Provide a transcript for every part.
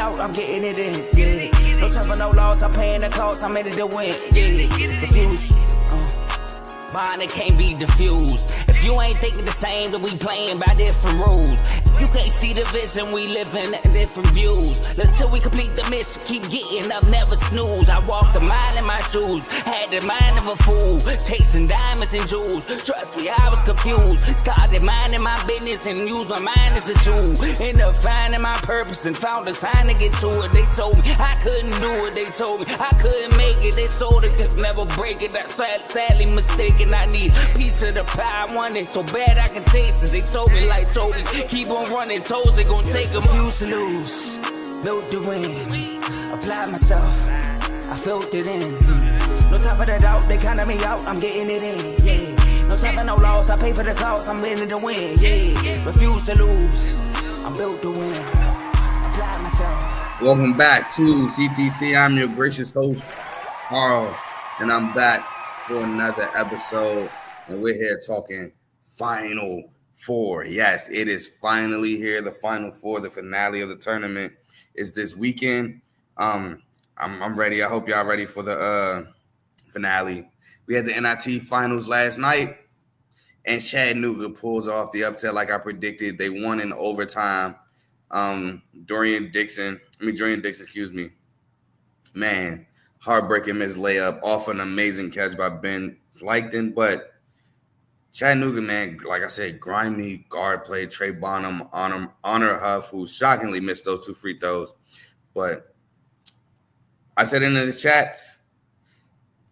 out, I'm getting it in, yeah. No time for no loss, I'm paying the cost, I'm in it to win, yeah. Refuse, mine, it can't be diffused. If you ain't thinking the same, then we playing by different rules. You can't see the vision, we living at different views. Until we complete the mission, keep getting up, never snooze. I walked a mile in my shoes, had the mind of a fool, chasing diamonds and jewels. Trust me, I was confused. Started minding my business and used my mind as a tool. Ended up finding my purpose and found the time to get to it. They told me I couldn't do it, they told me I couldn't make it. They sold it, could never break it. That's sadly mistaken. I need a piece of the pie, I want it so bad I can taste it. They told me, like told me, keep on running toes, they gon' take them. Used to lose, built to win, applied myself, I felt it in. No time for the doubt, they counted me out, I'm getting it in, yeah. No time for no loss, I pay for the cost, I'm winning to win, yeah. Refuse to lose, I'm built to win, applied myself. Welcome back to CTC. I'm your gracious host, Carl, and I'm back for another episode, and we're here talking Final Four. Yes, it is finally here. The Final Four, the finale of the tournament, is this weekend. I'm ready. I hope y'all ready for the finale. We had the NIT finals last night, and Chattanooga pulls off the upset like I predicted. They won in overtime. Dorian Dixon, excuse me. Man, heartbreaking missed layup off an amazing catch by Ben Sligton, but Chattanooga, man, like I said, grimy guard play. Trey Bonham, Honor Huff, who shockingly missed those 2 free throws. But I said in the chat,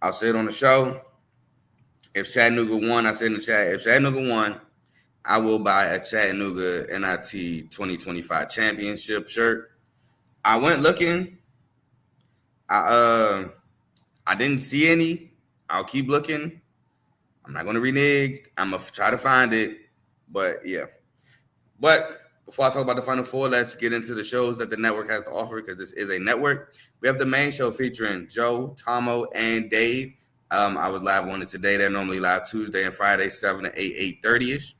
I'll say it on the show. If Chattanooga won, I said in the chat, if Chattanooga won, I will buy a Chattanooga NIT 2025 championship shirt. I went looking. I didn't see any. I'll keep looking. I'm not going to renege. I'm going to try to find it. But, yeah. But before I talk about the Final Four, let's get into the shows that the network has to offer, because this is a network. We have the main show featuring Joe, Tomo, and Dave. I was live on it today. They're normally live Tuesday and Friday, 7 to 8:30-ish.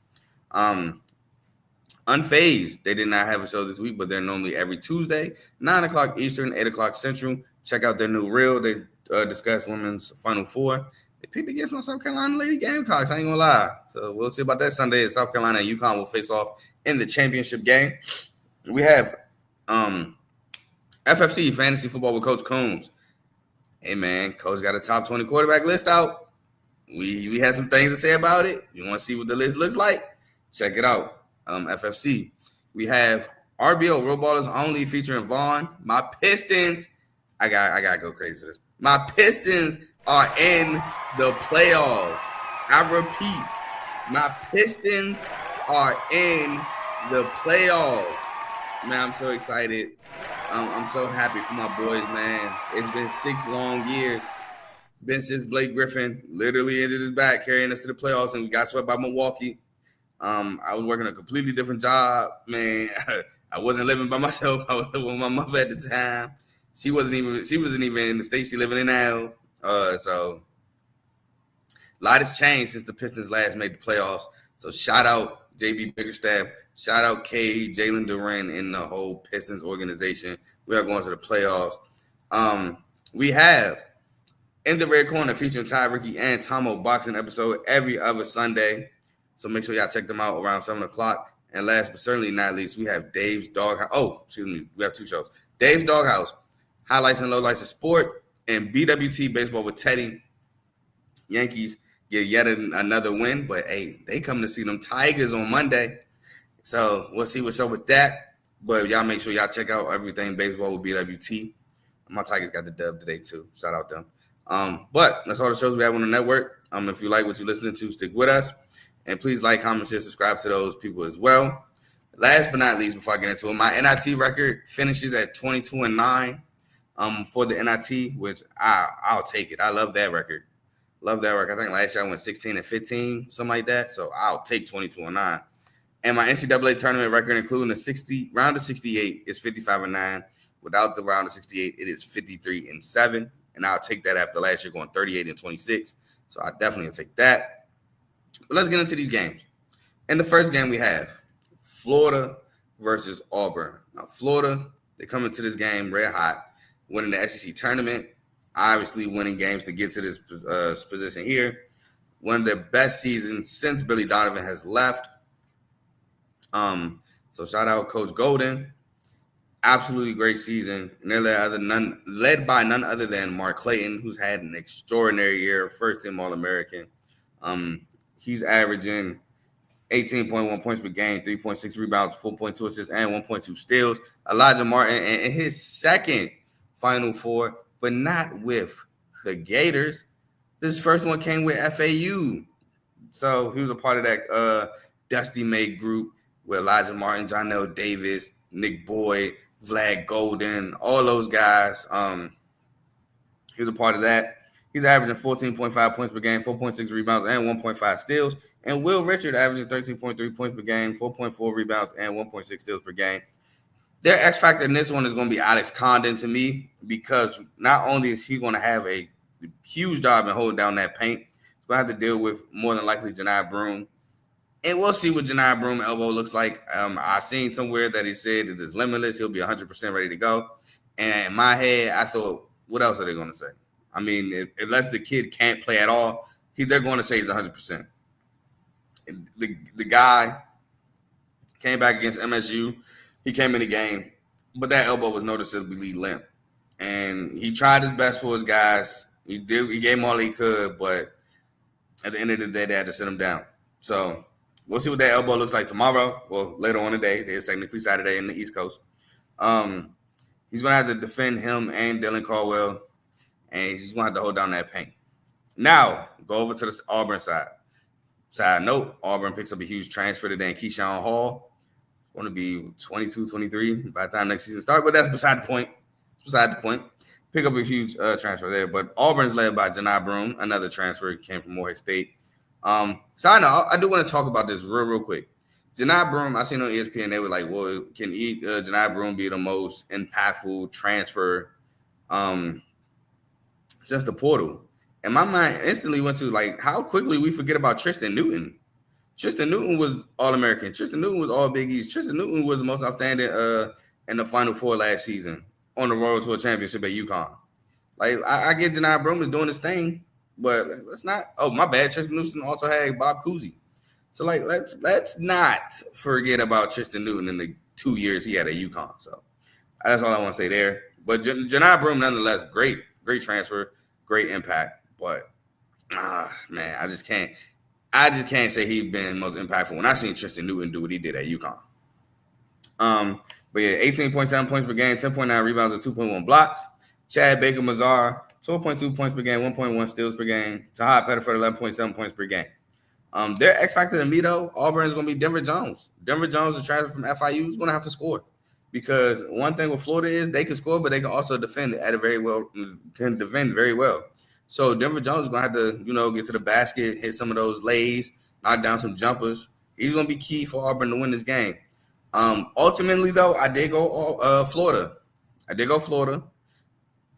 Unfazed, they did not have a show this week, but they're normally every Tuesday, 9 o'clock Eastern, 8 o'clock Central. Check out their new reel. They discuss women's Final Four. They picked against my South Carolina Lady Gamecocks. I ain't gonna lie. So we'll see about that Sunday. South Carolina and UConn will face off in the championship game. We have FFC Fantasy Football with Coach Coombs. Hey man, Coach got a top 20 quarterback list out. We had some things to say about it. You want to see what the list looks like? Check it out. FFC. We have RBO Road Ballers Only featuring Vaughn. My Pistons. I gotta go crazy for this. My Pistons are in the playoffs. I repeat, my Pistons are in the playoffs. Man, I'm so excited. I'm so happy for my boys, man. It's been 6 long years. It's been since Blake Griffin literally ended his back carrying us to the playoffs, and we got swept by Milwaukee. I was working a completely different job, man. I wasn't living by myself. I was living with my mother at the time. She wasn't even in the state she living in now. So a lot has changed since the Pistons last made the playoffs. So shout out JB Biggerstaff, shout out K, Jalen Duran, and the whole Pistons organization. We are going to the playoffs. We have In the Red Corner featuring Ty, Ricky, and Tomo boxing episode every other Sunday. So make sure y'all check them out around 7 o'clock. And last but certainly not least, we have Dave's Doghouse. Oh, excuse me. We have 2 shows. Dave's Doghouse, highlights and lowlights of sport, and BWT Baseball with Teddy. Yankees get yet another win, but hey, they come to see them Tigers on Monday. So we'll see what's up with that. But y'all make sure y'all check out everything baseball with BWT. My Tigers got the dub today too. Shout out them. But that's all the shows we have on the network. If you like what you're listening to, stick with us. And please like, comment, share, subscribe to those people as well. Last but not least, before I get into it, my NIT record finishes at 22-9 for the NIT, which I'll take it. I love that record. I think last year I went 16-15, something like that. So I'll take 22-9. And my NCAA tournament record, including the round of 68, is 55-9. Without the round of 68, it is 53-7. And I'll take that after last year going 38-26. So I definitely will take that. But let's get into these games. In the first game, we have Florida versus Auburn. Now, Florida, They come into this game red hot, winning the SEC tournament, obviously winning games to get to this position here. One of their best seasons since Billy Donovan has left. So shout out Coach Golden. Absolutely great season. And they're led by none other than Mark Clayton, who's had an extraordinary year, first team All-American. He's averaging 18.1 points per game, 3.6 rebounds, 4.2 assists, and 1.2 steals. Elijah Martin in his second Final Four, but not with the Gators. This first one came with FAU. So he was a part of that Dusty May group with Elijah Martin, Jonell Davis, Nick Boyd, Vlad Golden, all those guys. He was a part of that. He's averaging 14.5 points per game, 4.6 rebounds, and 1.5 steals. And Will Richard averaging 13.3 points per game, 4.4 rebounds, and 1.6 steals per game. Their X factor in this one is going to be Alex Condon to me, because not only is he going to have a huge job in holding down that paint, he's going to have to deal with more than likely Janai Broome. And we'll see what Janai Broome elbow looks like. I've seen somewhere that he said it is limitless. He'll be 100% ready to go. And in my head, I thought, what else are they going to say? I mean, unless the kid can't play at all, they're going to say he's 100%. The guy came back against MSU. He came in the game, but that elbow was noticeably limp. And he tried his best for his guys. He gave him all he could, but at the end of the day, they had to sit him down. So we'll see what that elbow looks like tomorrow. Well, later on in the day. It's technically Saturday in the East Coast. He's going to have to defend him and Dylan Caldwell, and he's going to have to hold down that paint. Now, go over to the Auburn side. Side note, Auburn picks up a huge transfer today in Keyshawn Hall. Going to be 22, 23 by the time next season starts, but that's beside the point. Pick up a huge transfer there. But Auburn's led by Janai Broome, another transfer, came from Morehead State. Side note, I do want to talk about this real quick. Janai Broome, I seen on ESPN, they were like, well, can Janai Broome be the most impactful transfer since the portal? And my mind instantly went to, like, how quickly we forget about Tristan Newton. Tristan Newton was All-American. Tristan Newton was All Big East. Tristan Newton was the most outstanding in the Final Four last season on the road to a championship at UConn. Like, I get Janai Broome is doing his thing, but let's not. Oh, my bad. Tristan Newton also had Bob Cousy. So, like, let's not forget about Tristan Newton in the 2 years he had at UConn. So that's all I want to say there. But Janai Broome, nonetheless, great transfer, great impact. But man, I just can't say he's been most impactful when I seen Tristan Newton do what he did at UConn. But yeah, 18.7 points per game, 10.9 rebounds, and 2.1 blocks. Chad Baker-Mazar, 12.2 points per game, 1.1 steals per game. Tahad Pettiford, 11.7 points per game. Their X factor to me, though, Auburn is going to be Denver Jones. Denver Jones, the transfer from FIU, is going to have to score, because one thing with Florida is they can score, but they can also defend very well. So Denver Jones is going to have to, get to the basket, hit some of those lays, knock down some jumpers. He's going to be key for Auburn to win this game. Ultimately, though, I did go Florida.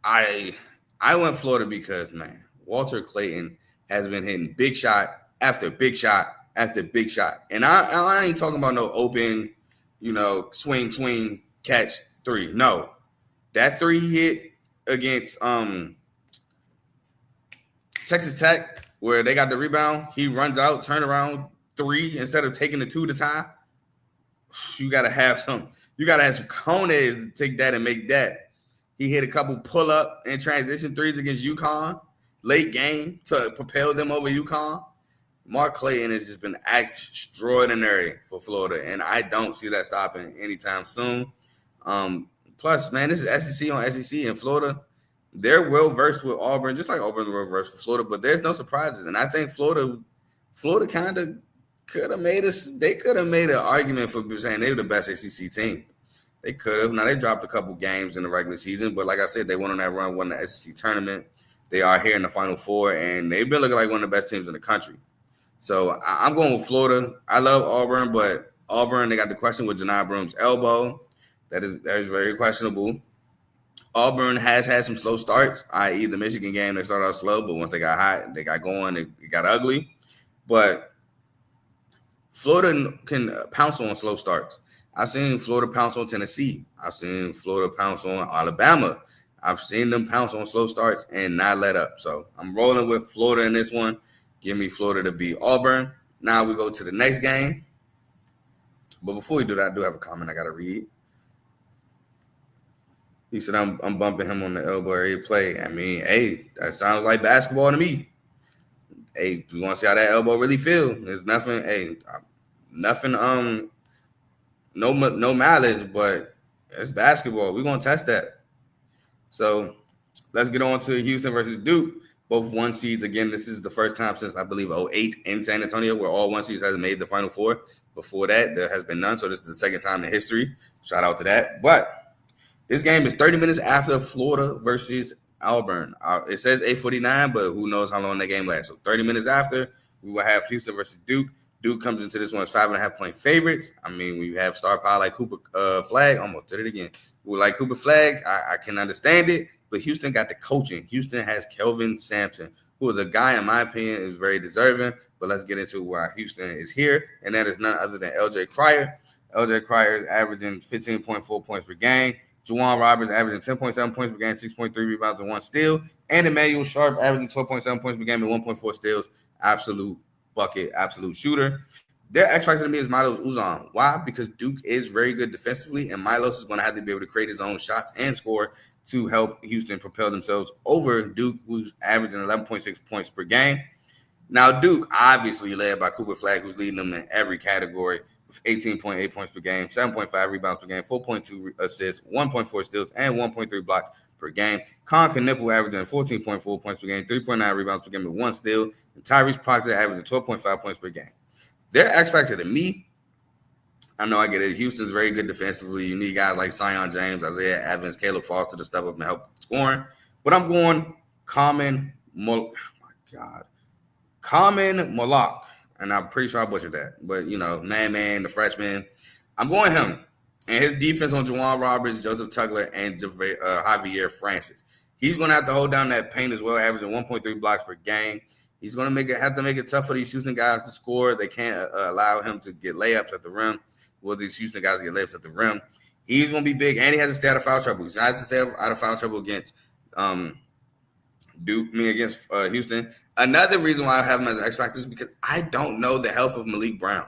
I went Florida because, man, Walter Clayton has been hitting big shot after big shot after big shot. And I ain't talking about no open, swing, catch three. No. That three he hit against Texas Tech, where they got the rebound, he runs out, turn around, three instead of taking the two to tie. You gotta have some cojones to take that and make that. He hit a couple pull-up and transition threes against UConn late game to propel them over UConn. Mark Clayton has just been extraordinary for Florida, and I don't see that stopping anytime soon. Plus, man, this is SEC on SEC in Florida. They're well-versed with Auburn, just like Auburn's well-versed with Florida, but there's no surprises. And I think Florida kind of could have made an argument for saying they were the best SEC team. They could have. Now, they dropped a couple games in the regular season, but like I said, they went on that run, won the SEC tournament. They are here in the Final Four, and they've been looking like one of the best teams in the country. So I'm going with Florida. I love Auburn, but Auburn, they got the question with Janai Broome's elbow. That is very questionable. Auburn has had some slow starts, i.e. the Michigan game. They started out slow, but once they got hot, they got going, it got ugly. But Florida can pounce on slow starts. I've seen Florida pounce on Tennessee. I've seen Florida pounce on Alabama. I've seen them pounce on slow starts and not let up. So I'm rolling with Florida in this one. Give me Florida to beat Auburn. Now we go to the next game. But before we do that, I do have a comment I got to read. He said, I'm bumping him on the elbow every play. I mean, hey, that sounds like basketball to me. Hey, we want to see how that elbow really feel. There's nothing, no malice, but it's basketball. We're going to test that. So let's get on to Houston versus Duke. Both 1 seeds. Again, this is the first time since, I believe, 2008 in San Antonio where all 1 seeds has made the Final Four. Before that, there has been none. So this is the second time in history. Shout out to that. But this game is 30 minutes after Florida versus Auburn. It says 8:49, but who knows how long that game lasts. So 30 minutes after, we will have Houston versus Duke. Duke comes into this one as 5.5-point favorites. I mean, we have star power like Cooper Flag. Almost did it again. We like Cooper Flag. I can understand it, but Houston got the coaching. Houston has Kelvin Sampson, who is a guy, in my opinion, is very deserving. But let's get into why Houston is here, and that is none other than L.J. Cryer. L.J. Cryer is averaging 15.4 points per game. Juwan Roberts averaging 10.7 points per game, 6.3 rebounds, and 1 steal. And Emmanuel Sharp averaging 12.7 points per game and 1.4 steals. Absolute bucket, absolute shooter. Their X factor to me is Milos Uzan. Why? Because Duke is very good defensively, and Milos is going to have to be able to create his own shots and score to help Houston propel themselves over Duke, who's averaging 11.6 points per game. Now, Duke obviously led by Cooper Flag, who's leading them in every category with 18.8 points per game, 7.5 rebounds per game, 4.2 assists, 1.4 steals, and 1.3 blocks per game. Con Knipple averaging 14.4 points per game, 3.9 rebounds per game, and 1 steal. And Tyrese Proctor averaging 12.5 points per game. Their X factor to me, I know I get it. Houston's very good defensively. You need guys like Zion James, Isaiah Evans, Caleb Foster to step up and help scoring. But I'm going Common Moloch. And I'm pretty sure I butchered that. But, Man, the freshman. I'm going him. And his defense on Juwan Roberts, Joseph Tugler, and Javier Francis. He's going to have to hold down that paint as well, averaging 1.3 blocks per game. He's going to have to make it tough for these Houston guys to score. They can't allow him to get layups at the rim. Well, these Houston guys get layups at the rim. He's going to be big, and he has to stay out of foul trouble. He has to stay out of foul trouble against against Houston. Another reason why I have him as an X factor is because I don't know the health of Malik Brown.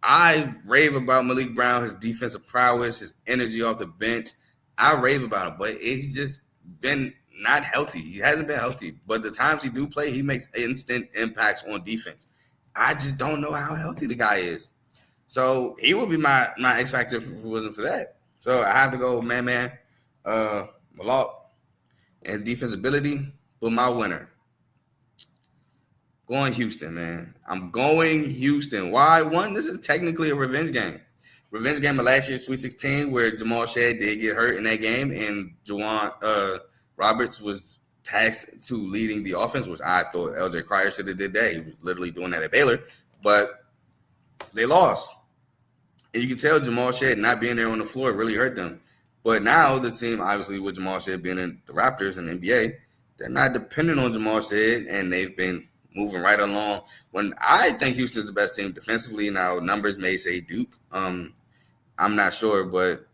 I rave about Malik Brown, his defensive prowess, his energy off the bench. I rave about him, but he's just been not healthy. He hasn't been healthy, but the times he do play, he makes instant impacts on defense. I just don't know how healthy the guy is. So he would be my X factor if it wasn't for that. So I have to go Malak and defensibility, but my winner. Going Houston, man. I'm going Houston. Why? One, this is technically a revenge game. Revenge game of last year's Sweet 16 where Jamal Shead did get hurt in that game and Juwan Roberts was tasked to leading the offense, which I thought L.J. Cryer should have did that. He was literally doing that at Baylor, but they lost. And you can tell Jamal Shead not being there on the floor really hurt them. But now the team, obviously with Jamal Shead being in the Raptors and the NBA, they're not dependent on Jamal Shead, and they've been moving right along. When I think Houston's the best team defensively, now numbers may say Duke. I'm not sure, but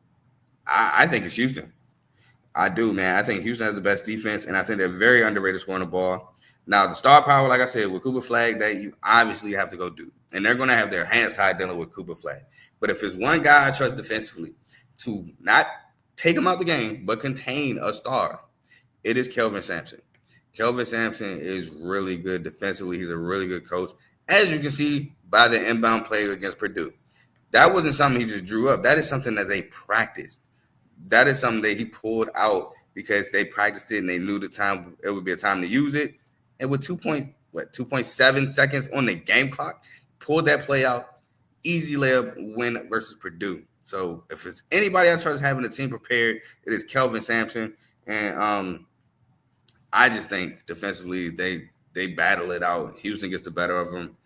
I think it's Houston. I do, man. I think Houston has the best defense, and I think they're very underrated scoring the ball. Now, the star power, like I said, with Cooper Flag, that you obviously have to go do. And they're going to have their hands tied dealing with Cooper Flag. But if it's one guy I trust defensively to not take him out the game, but contain a star, it is Kelvin Sampson. Kelvin Sampson is really good defensively. He's a really good coach. As you can see by the inbound play against Purdue. That wasn't something he just drew up. That is something that they practiced. That is something that he pulled out because they practiced it and they knew the time it would be a time to use it. And with 2.7 seconds on the game clock, pulled that play out. Easy layup win versus Purdue. So if it's anybody I trust having the team prepared, it is Kelvin Sampson. And I just think defensively they battle it out. Houston gets the better of them.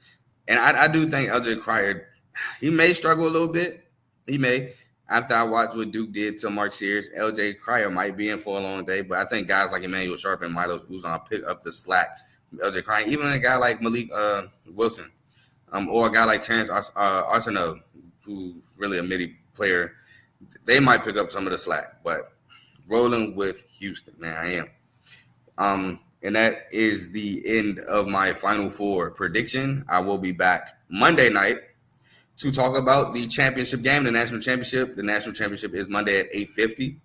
And I do think L.J. Cryer, he may struggle a little bit. He may. After I watched what Duke did to Mark Sears, L.J. Cryer might be in for a long day. But I think guys like Emmanuel Sharp and Milos Uzan pick up the slack. L.J. Cryer, even a guy like Malik Wilson, or a guy like Terrence Arsenault, who's really a player, they might pick up some of the slack. But rolling with Houston, man, I am. And that is the end of my Final Four prediction. I will be back Monday night to talk about the championship game, the national championship. The national championship is Monday at 8:50.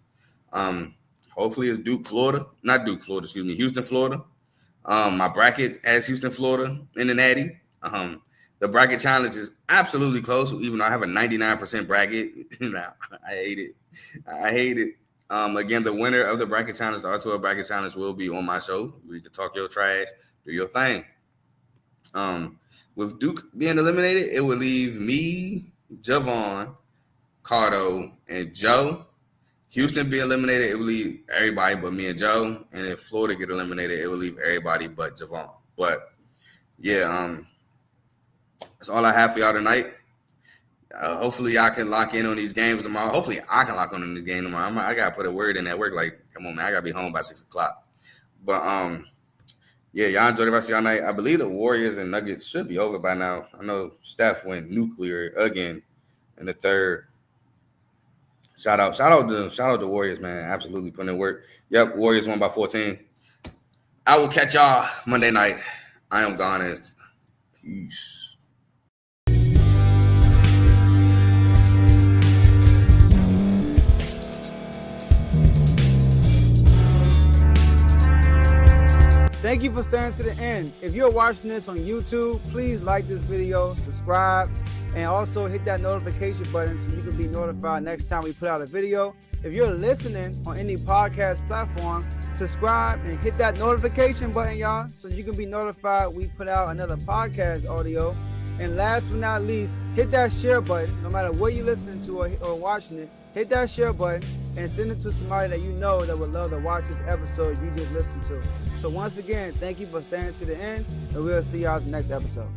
Hopefully it's Houston, Florida. My bracket has Houston, Florida in the Natty. The bracket challenge is absolutely close, even though I have a 99% bracket. I hate it. Again, the winner of the bracket challenge, the R2L bracket challenge, will be on my show. We can talk your trash, do your thing. With Duke being eliminated, it will leave me, Javon, Cardo, and Joe. Houston be eliminated, it will leave everybody but me and Joe. And if Florida get eliminated, it will leave everybody but Javon. But yeah, that's all I have for y'all tonight. Hopefully y'all can lock in on these games tomorrow. Hopefully I can lock on the game tomorrow. I gotta put a word in at work. Like, come on, man, I gotta be home by 6:00. But yeah, y'all enjoy the rest of y'all night. I believe the Warriors and Nuggets should be over by now. I know Steph went nuclear again in the third. Shout out to Warriors, man. Absolutely putting in work. Yep, Warriors won by 14. I will catch y'all Monday night. I am gone. Peace. Thank you for staying to the end. If you're watching this on YouTube, please like this video, subscribe, and also hit that notification button so you can be notified next time we put out a video. If you're listening on any podcast platform, subscribe and hit that notification button, y'all, so you can be notified we put out another podcast audio. And last but not least, hit that share button. No matter what you're listening to or watching it, hit that share button and send it to somebody that you know that would love to watch this episode you just listened to. So once again, thank you for staying to the end, and we'll see y'all in the next episode.